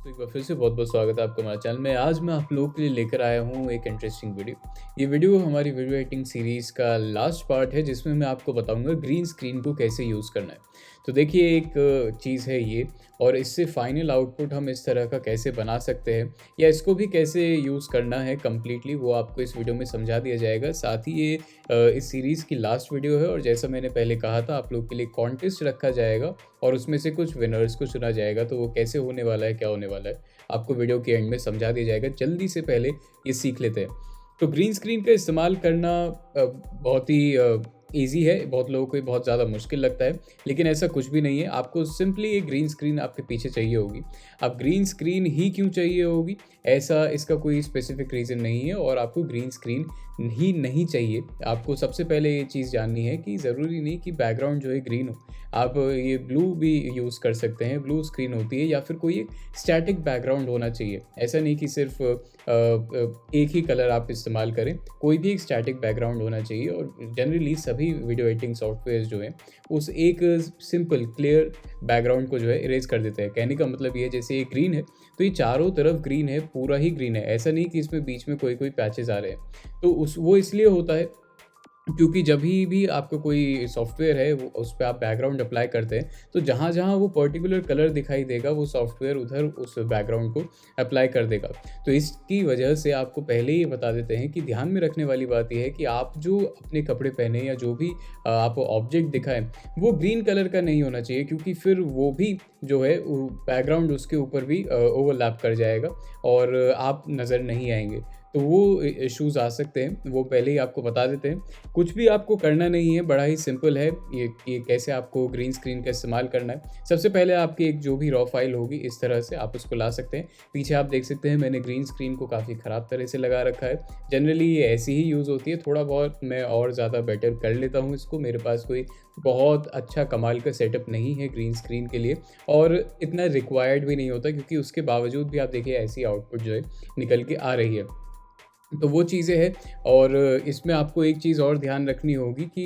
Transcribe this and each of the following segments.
तो एक बार फिर से बहुत-बहुत स्वागत है आपका हमारे चैनल में। आज मैं आप लोगों के लिए लेकर आया हूँ एक इंटरेस्टिंग वीडियो। ये वीडियो हमारी वीडियो एडिटिंग सीरीज़ का लास्ट पार्ट है जिसमें मैं आपको बताऊँगा ग्रीन स्क्रीन को कैसे यूज़ करना है। तो देखिए एक चीज़ है ये और इससे फाइनल आउटपुट हम इस तरह का कैसे बना सकते हैं या इसको भी कैसे यूज़ करना है कंप्लीटली वो आपको इस वीडियो में समझा दिया जाएगा। साथ ही ये इस सीरीज़ की लास्ट वीडियो है और जैसा मैंने पहले कहा था आप लोग के लिए कॉन्टेस्ट रखा जाएगा और उसमें से कुछ विनर्स को चुना जाएगा। तो वो कैसे होने वाला है, क्या होने वाला है, आपको वीडियो के एंड में समझा दिया जाएगा। जल्दी से पहले ये सीख लेते हैं। तो ग्रीन स्क्रीन का इस्तेमाल करना बहुत ही ईज़ी है, बहुत लोगों को ये बहुत ज़्यादा मुश्किल लगता है, लेकिन ऐसा कुछ भी नहीं है। आपको सिंपली एक ग्रीन स्क्रीन आपके पीछे चाहिए होगी। अब ग्रीन स्क्रीन ही क्यों चाहिए होगी, ऐसा इसका कोई स्पेसिफिक रीज़न नहीं है और आपको ग्रीन स्क्रीन ही नहीं चाहिए। आपको सबसे पहले ये चीज़ जाननी है कि ज़रूरी नहीं कि बैकग्राउंड जो है ग्रीन हो। आप ये ब्लू भी यूज़ कर सकते हैं, ब्लू स्क्रीन होती है या फिर कोई एक स्टैटिक बैकग्राउंड होना चाहिए। ऐसा नहीं कि सिर्फ़ एक ही कलर आप इस्तेमाल करें, कोई भी एक स्टैटिक बैकग्राउंड होना चाहिए और जनरली सभी वीडियो एडिटिंग सॉफ्टवेयर्स जो हैं, उस एक सिंपल क्लियर बैकग्राउंड को जो है इरेज़ कर देते हैं। कहने का मतलब ये है जैसे ये ग्रीन है, तो ये चारों तरफ ग्रीन है, पूरा ही ग्रीन है। ऐसा नहीं कि इसमें बीच में कोई-कोई पैचेज़ आ रहे हैं। तो उस वो इसलिए होता है क्योंकि जभी भी आपका कोई सॉफ्टवेयर है वो उस पे आप बैकग्राउंड अप्लाई करते हैं, तो जहाँ-जहाँ वो पर्टिकुलर कलर दिखाई देगा वो सॉफ्टवेयर उधर उस बैकग्राउंड को अप्लाई कर देगा। तो इसकी वजह से आपको पहले ही बता देते हैं कि ध्यान में रखने वाली बात ये है कि आप जो अपने कपड़े पहने या जो भी आप ऑब्जेक्ट दिखाएँ, वो ग्रीन कलर का नहीं होना चाहिए क्योंकि फिर वो भी जो है वो बैकग्राउंड उसके ऊपर भी ओवरलैप कर जाएगा और आप नज़र नहीं आएँगे। तो वो इश्यूज़ आ सकते हैं, वो पहले ही आपको बता देते हैं। कुछ भी आपको करना नहीं है, बड़ा ही सिंपल है ये कैसे आपको ग्रीन स्क्रीन का इस्तेमाल करना है। सबसे पहले आपकी एक जो भी रॉ फ़ाइल होगी इस तरह से आप उसको ला सकते हैं। पीछे आप देख सकते हैं मैंने ग्रीन स्क्रीन को काफ़ी ख़राब तरह से लगा रखा है। जनरली ये ऐसी ही यूज़ होती है, थोड़ा बहुत मैं और ज़्यादा बेटर कर लेता हूँ इसको। मेरे पास कोई बहुत अच्छा कमाल का सेटअप नहीं है ग्रीन स्क्रीन के लिए और इतना रिक्वायर्ड भी नहीं होता क्योंकि उसके बावजूद भी आप देखिए ऐसी आउटपुट जो है निकल के आ रही है। तो वो चीज़ें हैं और इसमें आपको एक चीज़ और ध्यान रखनी होगी कि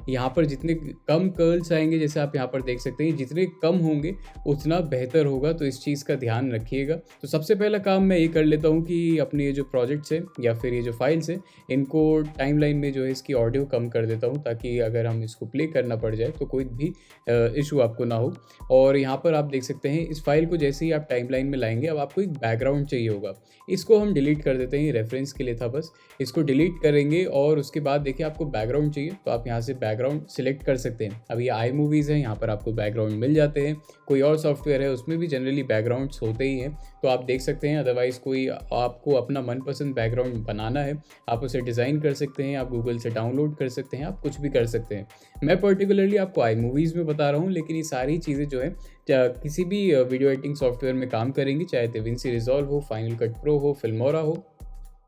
यहाँ पर जितने कम कर्ल्स आएँगे जैसे आप यहाँ पर देख सकते हैं, जितने कम होंगे उतना बेहतर होगा, तो इस चीज़ का ध्यान रखिएगा। तो सबसे पहला काम मैं ये कर लेता हूँ कि अपने ये जो प्रोजेक्ट्स हैं या फिर ये जो फाइल्स हैं, इनको टाइमलाइन में जो है इसकी ऑडियो कम कर देता हूँ ताकि अगर हम इसको प्ले करना पड़ जाए तो कोई भी इश्यू आपको ना हो। और यहाँ पर आप देख सकते हैं इस फाइल को जैसे ही आप टाइमलाइन में लाएँगे, अब आपको एक बैकग्राउंड चाहिए होगा। इसको हम डिलीट कर देते हैं, ये रेफ़रेंस के लिए था बस। इसको डिलीट करेंगे और उसके बाद देखिए आपको बैकग्राउंड चाहिए, तो आप यहाँ से बैकग्राउंड सिलेक्ट कर सकते हैं। अब ये iMovies है, यहाँ पर आपको बैकग्राउंड मिल जाते हैं। कोई और सॉफ्टवेयर है, उसमें भी जनरली बैकग्राउंड्स होते ही हैं, तो आप देख सकते हैं। अदरवाइज़ कोई आपको अपना मनपसंद बैकग्राउंड बनाना है, आप उसे डिज़ाइन कर सकते हैं, आप गूगल से डाउनलोड कर सकते हैं, आप कुछ भी कर सकते हैं। मैं पर्टिकुलरली आपको iMovies में बता रहा हूँ, लेकिन ये सारी चीज़ें जो है किसी भी वीडियो एडिटिंग सॉफ्टवेयर में काम करेंगी, चाहे DaVinci Resolve हो, Final Cut Pro हो, Filmora हो।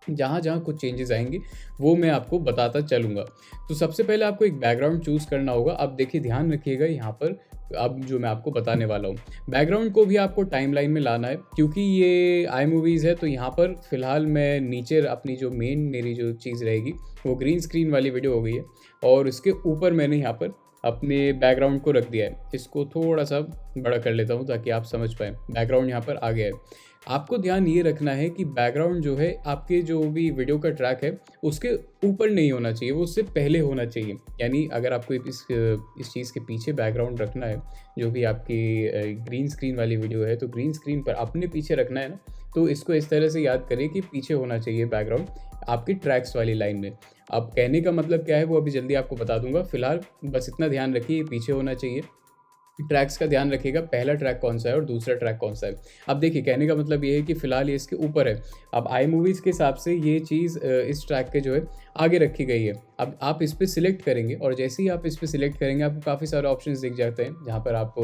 जहाँ-जहाँ कुछ चेंजेस आएँगे, वो मैं आपको बताता चलूँगा। तो सबसे पहले आपको एक बैकग्राउंड चूज़ करना होगा। अब देखिए ध्यान रखिएगा यहाँ पर अब जो मैं आपको बताने वाला हूँ। बैकग्राउंड को भी आपको टाइमलाइन में लाना है क्योंकि ये iMovies है, तो यहाँ पर फ़िलहाल मैं नीचे अपनी जो मेन मेरी जो चीज़ रहेगी, वो ग्रीन स्क्रीन वाली वीडियो हो गई है और उसके ऊपर मैंने यहाँ पर अपने बैकग्राउंड को रख दिया है। इसको थोड़ा-सा बड़ा कर लेता हूँ ताकि आप समझ पाएँ। बैकग्राउंड यहाँ पर आ गया है। आपको ध्यान ये रखना है कि बैकग्राउंड जो है आपके जो भी वीडियो का ट्रैक है उसके ऊपर नहीं होना चाहिए, वो उससे पहले होना चाहिए। यानी अगर आपको इस चीज़ के पीछे बैकग्राउंड रखना है, जो भी आपकी ग्रीन स्क्रीन वाली वीडियो है, तो ग्रीन स्क्रीन पर अपने पीछे रखना है ना, तो इसको इस तरह से याद करिए कि पीछे होना चाहिए बैकग्राउंड आपकी ट्रैक्स वाली लाइन में। अब कहने का मतलब क्या है वो अभी जल्दी आपको बता दूँगा। फ़िलहाल बस इतना ध्यान रखिए, ये पीछे होना चाहिए। ट्रैक्स का ध्यान रखिएगा, पहला ट्रैक कौन-सा है और दूसरा ट्रैक कौन-सा है। अब देखिए कहने का मतलब ये है कि फ़िलहाल ये इसके ऊपर है। अब iMovies के हिसाब से ये चीज़ इस ट्रैक के जो है आगे रखी गई है। अब आप इस पे सिलेक्ट करेंगे और जैसे ही आप इस पे सिलेक्ट करेंगे आपको काफ़ी सारे ऑप्शंस दिख जाते हैं, जहाँ पर आप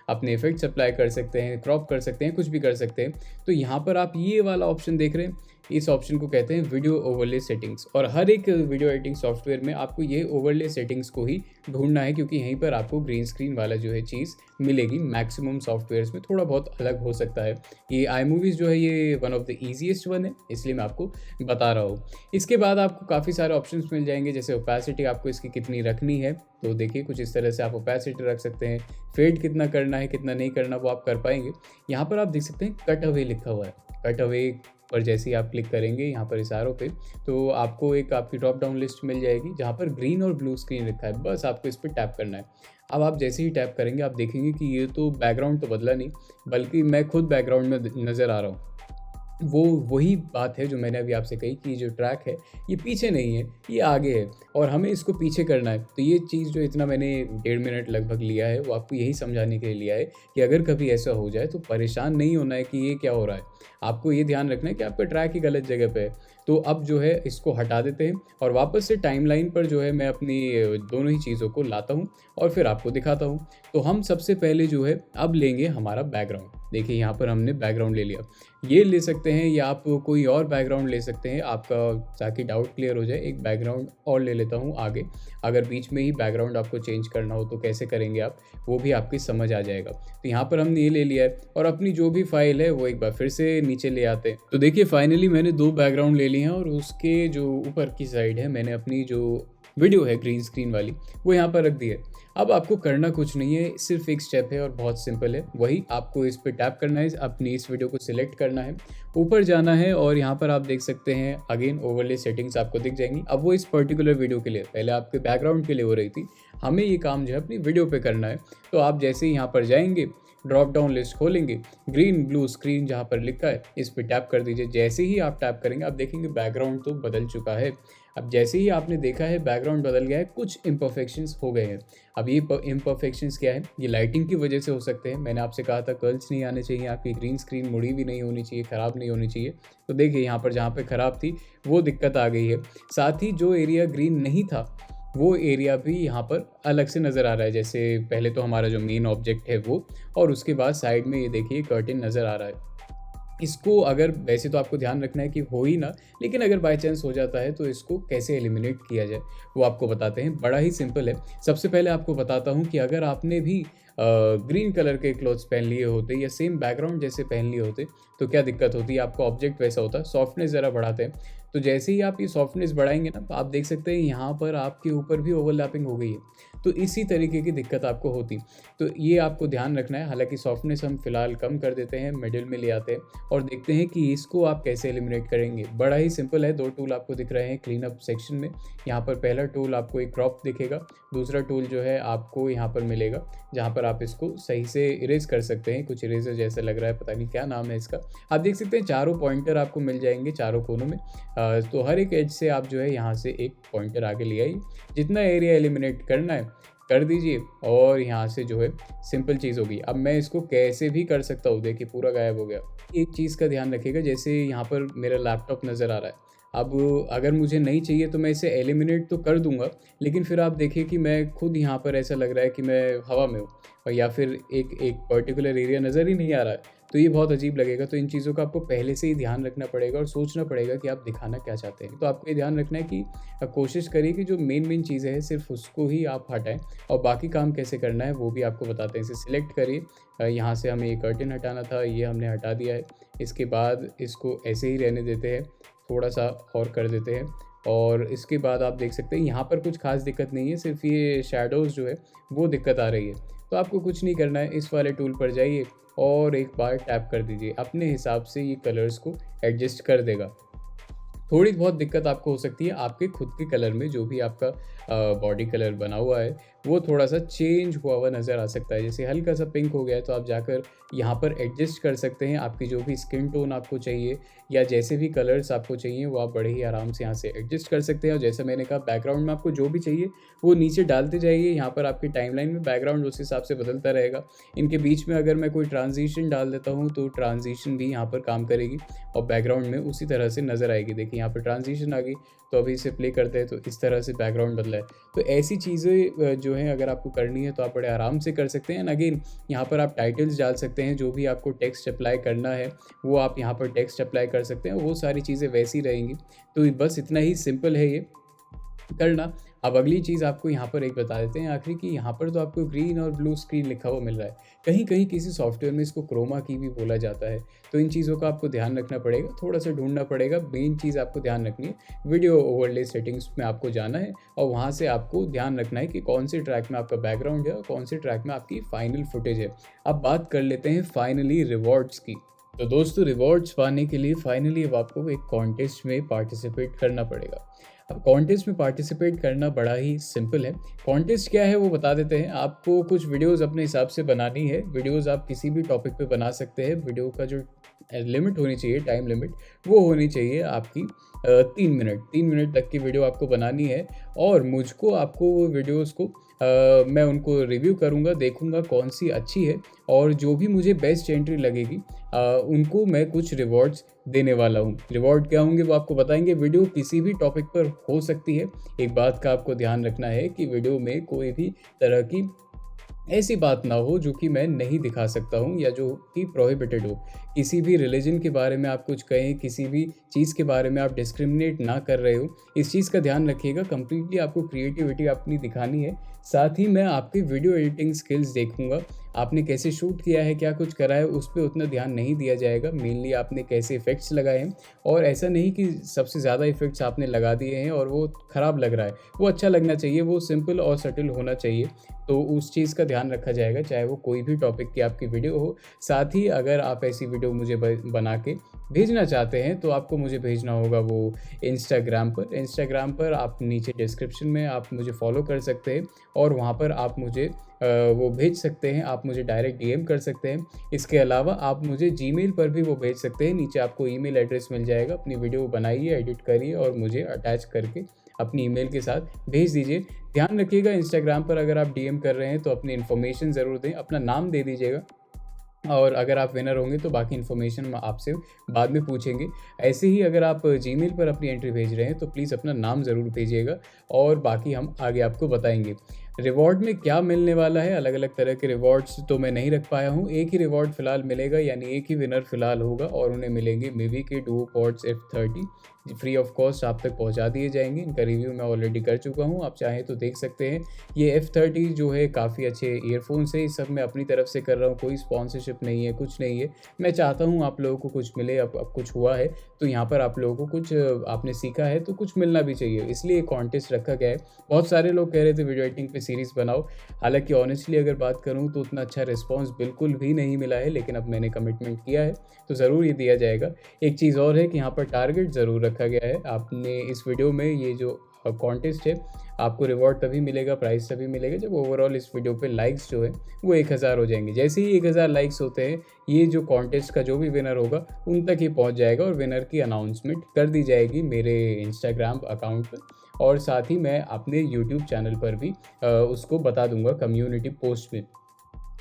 अपने इफ़ेक्ट्स अप्लाई कर सकते हैं, क्रॉप कर सकते हैं, कुछ भी कर सकते हैं। तो यहाँ पर आप ये वाला ऑप्शन देख रहे हैं, इस ऑप्शन को कहते हैं वीडियो ओवरले सेटिंग्स और हर एक वीडियो एडिटिंग सॉफ्टवेयर में आपको ये ओवरले सेटिंग्स को ही ढूँढना है क्योंकि यहीं पर आपको ग्रीन स्क्रीन वाला जो है चीज़ मिलेगी। मैक्सिमम सॉफ्टवेयर्स में थोड़ा बहुत अलग हो सकता है। ये iMovies जो है ये one of the easiest one है, इसलिए मैं आपको बता रहा हूँ। इसके बाद आपको काफ़ी सारे ऑप्शंस मिल जाएंगे, जैसे ओपेसिटी आपको इसकी कितनी रखनी है, तो देखिए कुछ इस तरह से आप ओपेसिटी रख सकते हैं। फेड कितना करना है कितना नहीं करना वो आप कर पाएंगे। यहाँ पर आप देख सकते हैं कट अवे लिखा हुआ है। कट अवे पर जैसे ही आप क्लिक करेंगे यहाँ पर इस एरो पे, तो आपको एक आपकी ड्रॉप डाउन लिस्ट मिल जाएगी जहाँ पर ग्रीन और ब्लू स्क्रीन लिखा है। बस आपको इस पर टैप करना है। अब आप जैसे ही टैप करेंगे आप देखेंगे कि ये तो बैकग्राउंड तो बदला नहीं, बल्कि मैं खुद बैकग्राउंड में नज़र आ रहा हूँ। वो वही बात है जो मैंने अभी आपसे कही कि जो ट्रैक है ये पीछे नहीं है, ये आगे है और हमें इसको पीछे करना है। तो ये चीज़ जो इतना मैंने 1.5 मिनट लगभग लिया है वो आपको यही समझाने के लिए लिया है कि अगर कभी ऐसा हो जाए तो परेशान नहीं होना है कि ये क्या हो रहा है। आपको ये ध्यान रखना है कि आपका ट्रैक ही गलत जगह पे है। तो अब जो है इसको हटा देते हैं और वापस से टाइमलाइन पर जो है मैं अपनी दोनों ही चीज़ों को लाता हूँ और फिर आपको दिखाता हूँ। तो हम सबसे पहले जो है अब लेंगे हमारा बैकग्राउंड। देखिए यहाँ पर हमने बैकग्राउंड ले लिया। ये ले सकते हैं या आप कोई और बैकग्राउंड ले सकते हैं आपका, ताकि डाउट क्लियर हो जाए। एक बैकग्राउंड और ले लेता हूँ आगे। अगर बीच में ही बैकग्राउंड आपको चेंज करना हो तो कैसे करेंगे आप, वो भी आपकी समझ आ जाएगा। तो यहाँ पर हमने ये ले लिया है और अपनी जो भी फाइल है वो एक बार फिर से नीचे ले आते हैं। तो देखिए फाइनली मैंने 2 बैकग्राउंड ले लिए हैं और उसके जो ऊपर की साइड है मैंने अपनी जो वीडियो है ग्रीन स्क्रीन वाली वो यहाँ पर रख दी है। अब आपको करना कुछ नहीं है, सिर्फ एक स्टेप है और बहुत सिंपल है। वही आपको इस पे टैप करना है, अपनी इस वीडियो को सिलेक्ट करना है, ऊपर जाना है और यहाँ पर आप देख सकते हैं अगेन ओवरले सेटिंग्स आपको दिख जाएंगी। अब वो इस पर्टिकुलर वीडियो के लिए, पहले आपके बैकग्राउंड के लिए हो रही थी, हमें ये काम जो है अपनी वीडियो पे करना है। तो आप जैसे ही यहाँ पर जाएंगे, ड्रॉप डाउन लिस्ट खोलेंगे, ग्रीन ब्लू स्क्रीन जहाँ पर लिखा है इस पर टैप कर दीजिए। जैसे ही आप टैप करेंगे आप देखेंगे बैकग्राउंड तो बदल चुका है। अब जैसे ही आपने देखा है बैकग्राउंड बदल गया है, कुछ इम्परफेक्शंस हो गए हैं। अब ये इम्परफेक्शंस क्या है, ये लाइटिंग की वजह से हो सकते हैं। मैंने आपसे कहा था कर्ल्स नहीं आने चाहिए, आपकी ग्रीन स्क्रीन मुड़ी भी नहीं होनी चाहिए, ख़राब नहीं होनी चाहिए। तो देखिए यहाँ पर जहाँ पे ख़राब थी वो दिक्कत आ गई है। साथ ही जो एरिया ग्रीन नहीं था वो एरिया भी यहाँ पर अलग से नज़र आ रहा है। जैसे पहले तो हमारा जो मेन ऑब्जेक्ट है वो, और उसके बाद साइड में ये देखिए कर्टेन नज़र आ रहा है। इसको अगर, वैसे तो आपको ध्यान रखना है कि हो ही ना, लेकिन अगर बाय चांस हो जाता है तो इसको कैसे एलिमिनेट किया जाए वो आपको बताते हैं। बड़ा ही सिंपल है। सबसे पहले आपको बताता हूँ कि अगर आपने भी ग्रीन कलर के क्लोथ्स पहन लिए होते या सेम बैकग्राउंड जैसे पहन लिए होते तो क्या दिक्कत होती है। आपका ऑब्जेक्ट वैसा होता, सॉफ्टनेस ज़रा बढ़ाते हैं। तो जैसे ही आप ये सॉफ्टनेस बढ़ाएंगे ना, तो आप देख सकते हैं यहाँ पर आपके ऊपर भी ओवरलैपिंग हो गई है। तो इसी तरीके की दिक्कत आपको होती। तो ये आपको ध्यान रखना है। हालांकि सॉफ्टनेस हम फिलहाल कम कर देते हैं, मिडिल में ले आते हैं और देखते हैं कि इसको आप कैसे एलिमिनेट करेंगे। बड़ा ही सिंपल है। 2 टूल आपको दिख रहे हैं क्लीन अप सेक्शन में। यहाँ पर पहला टूल आपको एक क्रॉप दिखेगा, दूसरा टूल जो है आपको यहाँ पर मिलेगा जहाँ पर आप इसको सही से इरेज कर सकते हैं। कुछ इरेजर जैसा लग रहा है, पता नहीं क्या नाम है इसका। आप देख सकते हैं चारों पॉइंटर आपको मिल जाएंगे चारों कोनों में। तो हर एक एज से आप जो है यहाँ से एक पॉइंटर आगे ले आइए। जितना एरिया एलिमिनेट करना है कर दीजिए और यहाँ से जो है सिंपल चीज़ होगी। अब मैं इसको कैसे भी कर सकता हूँ, देखिए पूरा गायब हो गया। एक चीज़ का ध्यान रखिएगा, जैसे यहाँ पर मेरा लैपटॉप नज़र आ रहा है। अब अगर मुझे नहीं चाहिए तो मैं इसे एलिमिनेट तो कर दूंगा, लेकिन फिर आप देखिए कि मैं खुद यहाँ पर ऐसा लग रहा है कि मैं हवा में हूँ और या फिर एक पर्टिकुलर एरिया नज़र ही नहीं आ रहा है, तो ये बहुत अजीब लगेगा। तो इन चीज़ों का आपको पहले से ही ध्यान रखना पड़ेगा और सोचना पड़ेगा कि आप दिखाना क्या चाहते हैं। तो आपको ये ध्यान रखना है कि कोशिश करिए कि जो मेन चीज़ें हैं सिर्फ उसको ही आप हटाएं और बाकी काम कैसे करना है वो भी आपको बताते हैं। इसे सिलेक्ट करिए। यहाँ से हमें ये कर्टेन हटाना था, ये हमने हटा दिया है। इसके बाद इसको ऐसे ही रहने देते हैं, थोड़ा सा और कर देते हैं और इसके बाद आप देख सकते हैं यहाँ पर कुछ खास दिक्कत नहीं है, सिर्फ ये शैडोज़ जो है वो दिक्कत आ रही है। तो आपको कुछ नहीं करना है, इस वाले टूल पर जाइए और एक बार टैप कर दीजिए। अपने हिसाब से ये कलर्स को एडजस्ट कर देगा। थोड़ी बहुत दिक्कत आपको हो सकती है आपके खुद के कलर में, जो भी आपका बॉडी कलर बना हुआ है वो थोड़ा सा चेंज हुआ हुआ नज़र आ सकता है। जैसे हल्का सा पिंक हो गया है तो आप जाकर यहाँ पर एडजस्ट कर सकते हैं। आपकी जो भी स्किन टोन आपको चाहिए या जैसे भी कलर्स आपको चाहिए वो आप बड़े ही आराम से यहाँ से एडजस्ट कर सकते हैं। और जैसे मैंने कहा बैकग्राउंड में आपको जो भी चाहिए वो नीचे डालते जाइए। यहाँ पर आपकी टाइमलाइन में बैकग्राउंड उस हिसाब से बदलता रहेगा। इनके बीच में अगर मैं कोई ट्रांजिशन डाल देता हूँ तो ट्रांजिशन भी यहाँ पर काम करेगी और बैकग्राउंड में उसी तरह से नज़र आएगी। देखिए यहाँ पर ट्रांजिशन आ गई, तो अभी इसे प्ले करते हैं तो इस तरह से बैकग्राउंड बदला है। तो ऐसी चीज़ें जो हैं अगर आपको करनी है तो आप बड़े आराम से कर सकते हैं। एंड अगेन यहाँ पर आप टाइटल्स डाल सकते हैं, जो भी आपको टेक्स्ट अप्लाई करना है वो आप यहाँ पर टेक्स्ट अप्लाई कर सकते हैं, वो सारी चीज़ें वैसी रहेंगी। तो बस इतना ही सिंपल है ये। करना। अब अगली चीज़ आपको यहाँ पर एक बता देते हैं आखिरी कि यहाँ पर तो आपको ग्रीन और ब्लू स्क्रीन लिखा हुआ मिल रहा है। कहीं-कहीं किसी सॉफ्टवेयर में इसको क्रोमा की भी बोला जाता है। तो इन चीज़ों का आपको ध्यान रखना पड़ेगा, थोड़ा-सा ढूँढना पड़ेगा। मेन चीज़ आपको ध्यान रखनी है, वीडियो ओवरले सेटिंग्स में आपको जाना है और वहाँ से आपको ध्यान रखना है कि कौन से ट्रैक में आपका बैकग्राउंड है और कौन से ट्रैक में आपकी फाइनल फुटेज है। अब बात कर लेते हैं फाइनली रिवॉर्ड्स की। तो दोस्तों, रिवॉर्ड्स पाने के लिए फाइनली अब आपको एक कॉन्टेस्ट में पार्टिसिपेट करना पड़ेगा। अब कॉन्टेस्ट में पार्टिसिपेट करना बड़ा ही सिंपल है। कॉन्टेस्ट क्या है वो बता देते हैं। आपको कुछ वीडियोज़ अपने हिसाब से बनानी है। वीडियोज़ आप किसी भी टॉपिक पे बना सकते हैं। वीडियो का जो लिमिट होनी चाहिए, टाइम लिमिट, वो होनी चाहिए आपकी 3 मिनट। 3 मिनट तक की वीडियो आपको बनानी है और मुझको आपको वो वीडियोज़ को मैं उनको रिव्यू करूँगा, देखूँगा कौन-सी अच्छी है और जो भी मुझे बेस्ट एंट्री लगेगी उनको मैं कुछ रिवॉर्ड्स देने वाला हूँ। रिवॉर्ड क्या होंगे वो आपको बताएँगे। वीडियो किसी भी टॉपिक पर हो सकती है। एक बात का आपको ध्यान रखना है कि वीडियो में कोई भी तरह की ऐसी बात ना हो जो कि मैं नहीं दिखा सकता हूँ या जो कि प्रोहिबिटेड हो। किसी भी रिलीजन के बारे में आप कुछ कहें, किसी भी चीज़ के बारे में आप डिस्क्रिमिनेट ना कर रहे हो, इस चीज़ का ध्यान रखिएगा। कंप्लीटली आपको क्रिएटिविटी अपनी दिखानी है। साथ ही मैं आपकी वीडियो एडिटिंग स्किल्स देखूँगा। आपने कैसे शूट किया है, क्या कुछ करा है, उस पे उतना ध्यान नहीं दिया जाएगा। मेनली आपने कैसे इफ़ेक्ट्स लगाए हैं और ऐसा नहीं कि सबसे ज़्यादा इफ़ेक्ट्स आपने लगा दिए हैं और वो ख़राब लग रहा है। वो अच्छा लगना चाहिए, वो सिंपल और सटल होना चाहिए। तो उस चीज़ का ध्यान रखा जाएगा, चाहे वो कोई भी टॉपिक की आपकी वीडियो हो। साथ ही अगर आप ऐसी वीडियो मुझे बना के भेजना चाहते हैं तो आपको मुझे भेजना होगा वो इंस्टाग्राम पर। इंस्टाग्राम पर आप नीचे डिस्क्रिप्शन में आप मुझे फॉलो कर सकते हैं और वहाँ पर आप मुझे वो भेज सकते हैं। आप मुझे डायरेक्ट डीएम कर सकते हैं। इसके अलावा आप मुझे जीमेल पर भी वो भेज सकते हैं। नीचे आपको ईमेल एड्रेस मिल जाएगा। अपनी वीडियो बनाइए, एडिट करिए और मुझे अटैच करके अपनी ईमेल के साथ भेज दीजिए। ध्यान रखिएगा, इंस्टाग्राम पर अगर आप डीएम कर रहे हैं तो अपनी इन्फॉर्मेशन ज़रूर दें, अपना नाम दे दीजिएगा और अगर आप विनर होंगे तो बाकी इन्फॉर्मेशन आपसे बाद में पूछेंगे। ऐसे ही अगर आप जीमेल पर अपनी एंट्री भेज रहे हैं तो प्लीज़ अपना नाम ज़रूर भेजिएगा और बाकी हम आगे आपको बताएँगे। रिवॉर्ड में क्या मिलने वाला है, अलग-अलग तरह के रिवॉर्ड्स तो मैं नहीं रख पाया हूँ। एक ही रिवॉर्ड फ़िलहाल मिलेगा, यानी एक ही विनर फ़िलहाल होगा और उन्हें मिलेंगे मिवी के Duo pods F30 free of cost आप तक पहुँचा दिए जाएँगे। इनका रिव्यू मैं ऑलरेडी कर चुका हूँ, आप चाहें तो देख सकते हैं। ये F30 जो है काफ़ी अच्छे ईयरफ़ोन्स है। ये सब मैं अपनी तरफ से कर रहा हूँ, कोई स्पॉन्सरशिप नहीं है, कुछ नहीं है। मैं चाहता हूँ आप लोगों को कुछ मिले। अब कुछ हुआ है तो यहाँ पर आप लोगों को कुछ आपने सीखा है तो कुछ मिलना भी चाहिए, इसलिए कॉन्टेस्ट रखा गया है। बहुत सारे लोग कह रहे थे वीडियो एडिटिंग पे सीरीज़ बनाओ। हालाँकि ऑनेस्टली अगर बात करूँ तो उतना अच्छा रिस्पॉन्स बिल्कुल भी नहीं मिला है, लेकिन अब मैंने कमिटमेंट किया है तो ज़रूर ये दिया जाएगा। एक चीज़ और है कि यहाँ पर टारगेट ज़रूर रखा गया है। आपने इस वीडियो में ये जो कॉन्टेस्ट है, आपको रिवॉर्ड तभी मिलेगा, प्राइज़ तभी मिलेगा जब ओवरऑल इस वीडियो पे लाइक्स जो है वो 1000 हो जाएँगे। जैसे ही 1000 लाइक्स होते हैं, ये जो कॉन्टेस्ट का जो भी विनर होगा उन तक ये पहुँच जाएगा और विनर की अनाउंसमेंट कर दी जाएगी मेरे इंस्टाग्राम अकाउंट पर और साथ ही मैं अपने यूट्यूब चैनल पर भी उसको बता दूँगा कम्युनिटी पोस्ट में।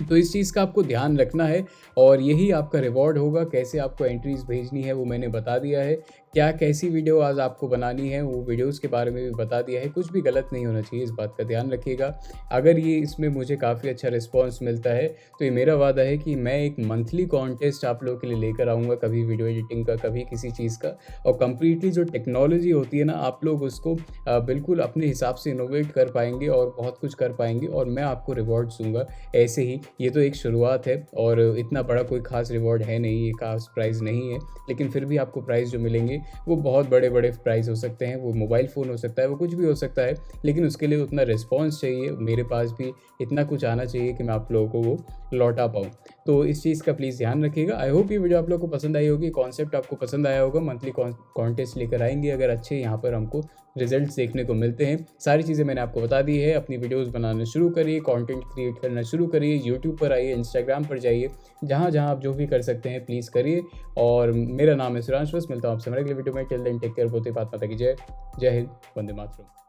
तो इस चीज़ का आपको ध्यान रखना है और यही आपका रिवॉर्ड होगा। कैसे आपको एंट्रीज़ भेजनी है वो मैंने बता दिया है। क्या कैसी वीडियो आज आपको बनानी है वो वीडियोज़ के बारे में भी बता दिया है। कुछ भी गलत नहीं होना चाहिए, इस बात का ध्यान रखिएगा। अगर ये इसमें मुझे काफ़ी अच्छा रिस्पॉन्स मिलता है तो ये मेरा वादा है कि मैं एक मंथली कॉन्टेस्ट आप लोगों के लिए लेकर आऊँगा, कभी वीडियो एडिटिंग का, कभी किसी चीज़ का। और कंप्लीटली जो टेक्नोलॉजी होती है ना, आप लोग उसको बिल्कुल अपने हिसाब से इनोवेट कर पाएँगे और बहुत कुछ कर पाएँगे और मैं आपको रिवॉर्ड्स दूँगा ऐसे ही। ये तो एक शुरुआत है और इतना बड़ा कोई ख़ास रिवॉर्ड है नहीं, ये ख़ास प्राइज़ नहीं है, लेकिन फिर भी आपको प्राइज़ जो मिलेंगे वो बहुत बड़े-बड़े प्राइज़ हो सकते हैं। वो मोबाइल फ़ोन हो सकता है, वो कुछ भी हो सकता है, लेकिन उसके लिए उतना रिस्पॉन्स चाहिए। मेरे पास भी इतना कुछ आना चाहिए कि मैं आप लोगों को वो लौटा पाऊँ। तो इस चीज़ का प्लीज़ ध्यान रखिएगा। आई होप ये वीडियो आप लोगों को पसंद आई होगी, कॉन्सेप्ट आपको पसंद आया होगा। मंथली कॉन्टेस्ट लेकर आएँगे अगर अच्छे यहाँ पर हमको रिजल्ट्स देखने को मिलते हैं। सारी चीज़ें मैंने आपको बता दी है। अपनी वीडियोज़ बनाना शुरू करिए, कंटेंट क्रिएट करना शुरू करिए, यूट्यूब पर आइए, इंस्टाग्राम पर जाइए, जहाँ-जहाँ आप जो भी कर सकते हैं प्लीज़ करिए। और मेरा नाम है सुरांश बस, मिलता हूँ आपसे हमारे अगले वीडियो में। टिल देन टेक केयर, बहुत ही बात माता की जय। जय हिंद, वंदे मातरम।